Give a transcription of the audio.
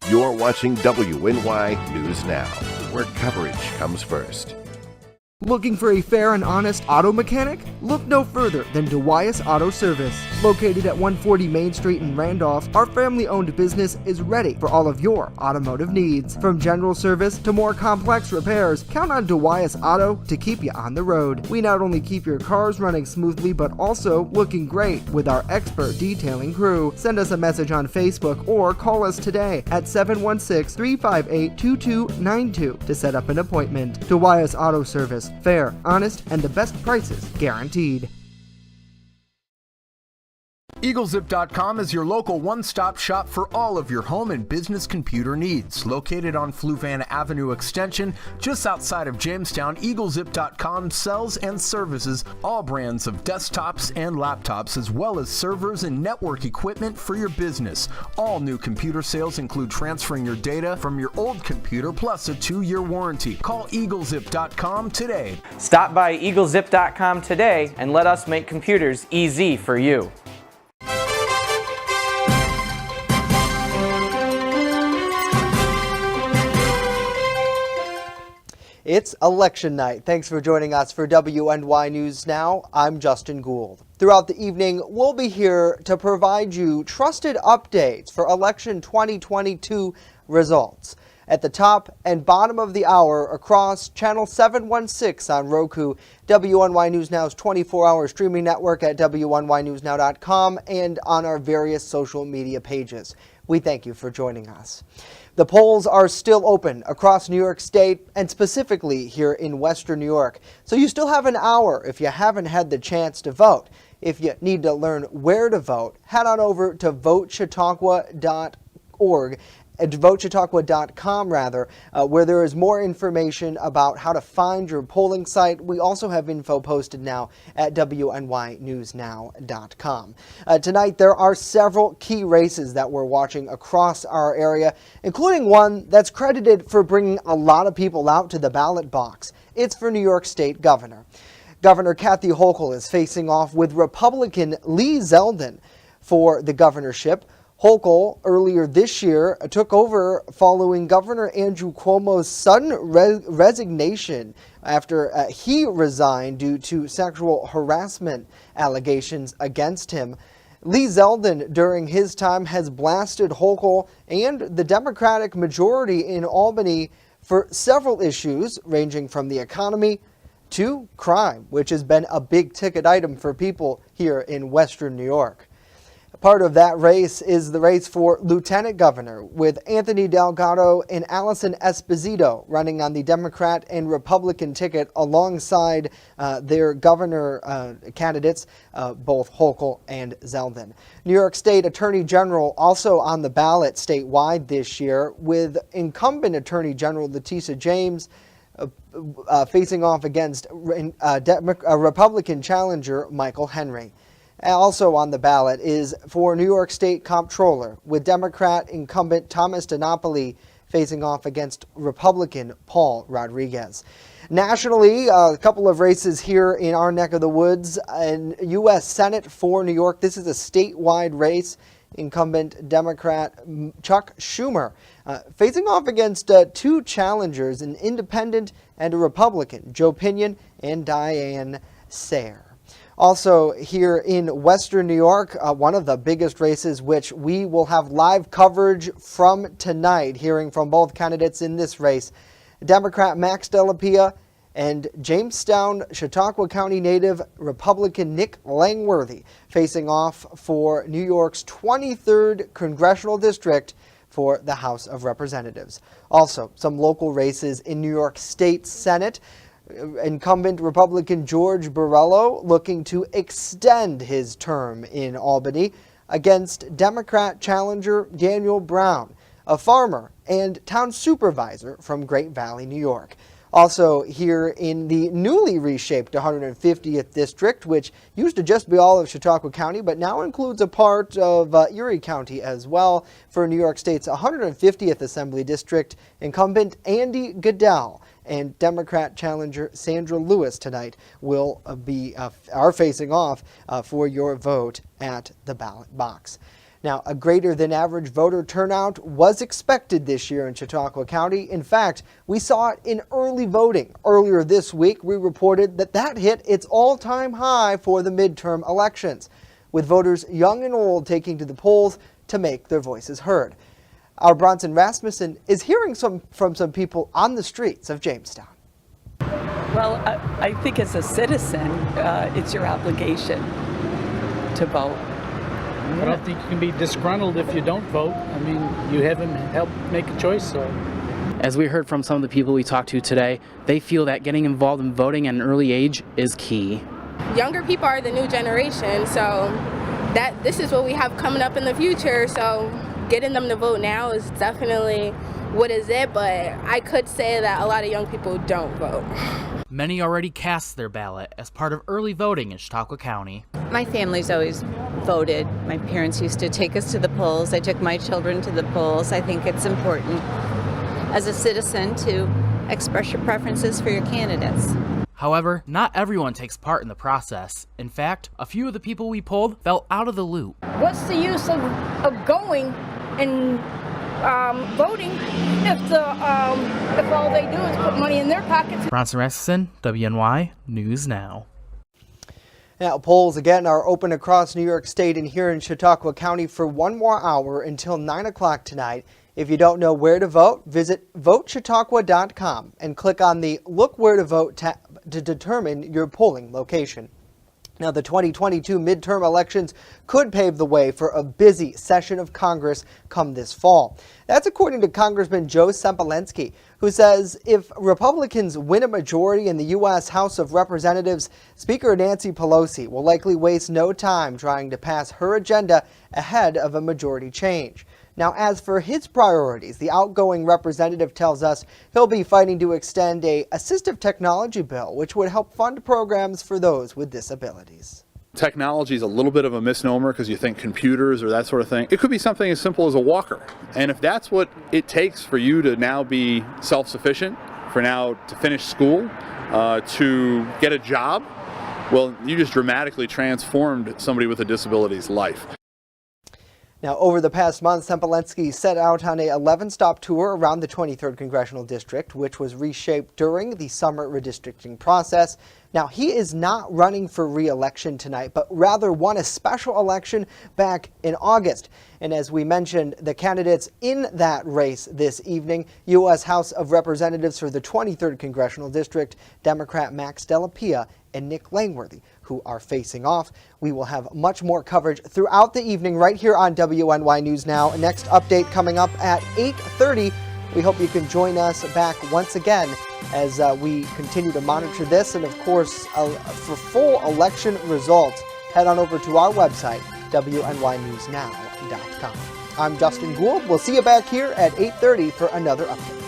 You're watching WNY News Now, where coverage comes first. Looking for a fair and honest auto mechanic? Look no further than WNY Auto Service. Located at 140 Main Street in Randolph, our family-owned business is ready for all of your automotive needs. From general service to more complex repairs, count on WNY Auto to keep you on the road. We not only keep your cars running smoothly, but also looking great with our expert detailing crew. Send us a message on Facebook or call us today at 716-358-2292 to set up an appointment. WNY Auto Service. Fair, honest, and the best prices guaranteed. EagleZip.com is your local one-stop shop for all of your home and business computer needs. Located on Fluvan Avenue Extension, just outside of Jamestown, EagleZip.com sells and services all brands of desktops and laptops, as well as servers and network equipment for your business. All new computer sales include transferring your data from your old computer plus a 2-year warranty. Call EagleZip.com today. Stop by EagleZip.com today and let us make computers easy for you. It's election night. Thanks for joining us for WNY News Now. I'm Justin Gould. Throughout the evening, we'll be here to provide you trusted updates for election 2022 results. At the top and bottom of the hour across channel 716 on Roku, WNY News Now's 24-hour streaming network at WNYNewsNow.com, and on our various social media pages. We thank you for joining us. The polls are still open across New York State and specifically here in Western New York. So you still have an hour if you haven't had the chance to vote. If you need to learn where to vote, head on over to votechautauqua.org. At votechautauqua.com where there is more information about how to find your polling site. We also have info posted now at WNYNewsNow.com. Tonight there are several key races that we're watching across our area, including one that's credited for bringing a lot of people out to the ballot box. It's for New York State Governor. Governor Kathy Hochul is facing off with Republican Lee Zeldin for the governorship. Hochul earlier this year took over following Governor Andrew Cuomo's sudden resignation after he resigned due to sexual harassment allegations against him. Lee Zeldin, during his time, has blasted Hochul and the Democratic majority in Albany for several issues, ranging from the economy to crime, which has been a big ticket item for people here in Western New York. Part of that race is the race for Lieutenant Governor, with Anthony Delgado and Allison Esposito running on the Democrat and Republican ticket alongside their governor candidates, both Hochul and Zeldin. New York State Attorney General also on the ballot statewide this year, with incumbent Attorney General Letitia James facing off against Republican challenger Michael Henry. Also on the ballot is for New York State Comptroller, with Democrat incumbent Thomas DiNapoli facing off against Republican Paul Rodriguez. Nationally, a couple of races here in our neck of the woods. In U.S. Senate for New York, this is a statewide race. Incumbent Democrat Chuck Schumer facing off against two challengers, an independent and a Republican, Joe Pinion and Diane Sayre. Also here in Western New York, one of the biggest races, which we will have live coverage from tonight, hearing from both candidates in this race, Democrat Max Delapia and Jamestown, Chautauqua County native Republican Nick Langworthy facing off for New York's 23rd congressional district for the House of Representatives. Also, some local races in New York State Senate. Incumbent Republican George Borrello looking to extend his term in Albany against Democrat challenger Daniel Brown, a farmer and town supervisor from Great Valley, New York. Also here in the newly reshaped 150th District, which used to just be all of Chautauqua County, but now includes a part of Erie County as well. For New York State's 150th Assembly District, incumbent Andy Goodell and Democrat challenger Sandra Lewis tonight are facing off for your vote at the ballot box. Now, a greater than average voter turnout was expected this year in Chautauqua County. In fact, we saw it in early voting. Earlier this week, we reported that hit its all-time high for the midterm elections, with voters young and old taking to the polls to make their voices heard. Our Bronson Rasmussen is hearing from some people on the streets of Jamestown. Well, I think as a citizen, it's your obligation to vote. I don't think you can be disgruntled if you don't vote. I mean, you haven't helped make a choice, so. As we heard from some of the people we talked to today, they feel that getting involved in voting at an early age is key. Younger people are the new generation, so this is what we have coming up in the future, so getting them to vote now is definitely what is it, but I could say that a lot of young people don't vote. Many already cast their ballot as part of early voting in Chautauqua County. My family's always voted. My parents used to take us to the polls. I took my children to the polls. I think it's important as a citizen to express your preferences for your candidates. However, not everyone takes part in the process. In fact, a few of the people we polled fell out of the loop. What's the use of going and voting if all they do is put money in their pockets? Bronson Rasmussen, WNY News Now. Now, polls again are open across New York State and here in Chautauqua County for one more hour until 9 o'clock tonight. If you don't know where to vote, visit votechautauqua.com and click on the Look Where to Vote tab to determine your polling location. Now, the 2022 midterm elections could pave the way for a busy session of Congress come this fall. That's according to Congressman Joe Sempolinsky, who says if Republicans win a majority in the U.S. House of Representatives, Speaker Nancy Pelosi will likely waste no time trying to pass her agenda ahead of a majority change. Now, as for his priorities, the outgoing representative tells us he'll be fighting to extend an assistive technology bill, which would help fund programs for those with disabilities. Technology is a little bit of a misnomer because you think computers or that sort of thing. It could be something as simple as a walker. And if that's what it takes for you to now be self-sufficient, for now to finish school, to get a job, well, you just dramatically transformed somebody with a disability's life. Now, over the past month, Sempolinsky set out on a 11-stop tour around the 23rd Congressional District, which was reshaped during the summer redistricting process. Now, he is not running for re-election tonight, but rather won a special election back in August. And as we mentioned, the candidates in that race this evening, U.S. House of Representatives for the 23rd Congressional District, Democrat Max Delapia and Nick Langworthy, who are facing off. We will have much more coverage throughout the evening right here on WNY News Now. Next update coming up at 8:30. We hope you can join us back once again as we continue to monitor this. And of course, for full election results, head on over to our website, WNYNewsNow.com. I'm Justin Gould. We'll see you back here at 8:30 for another update.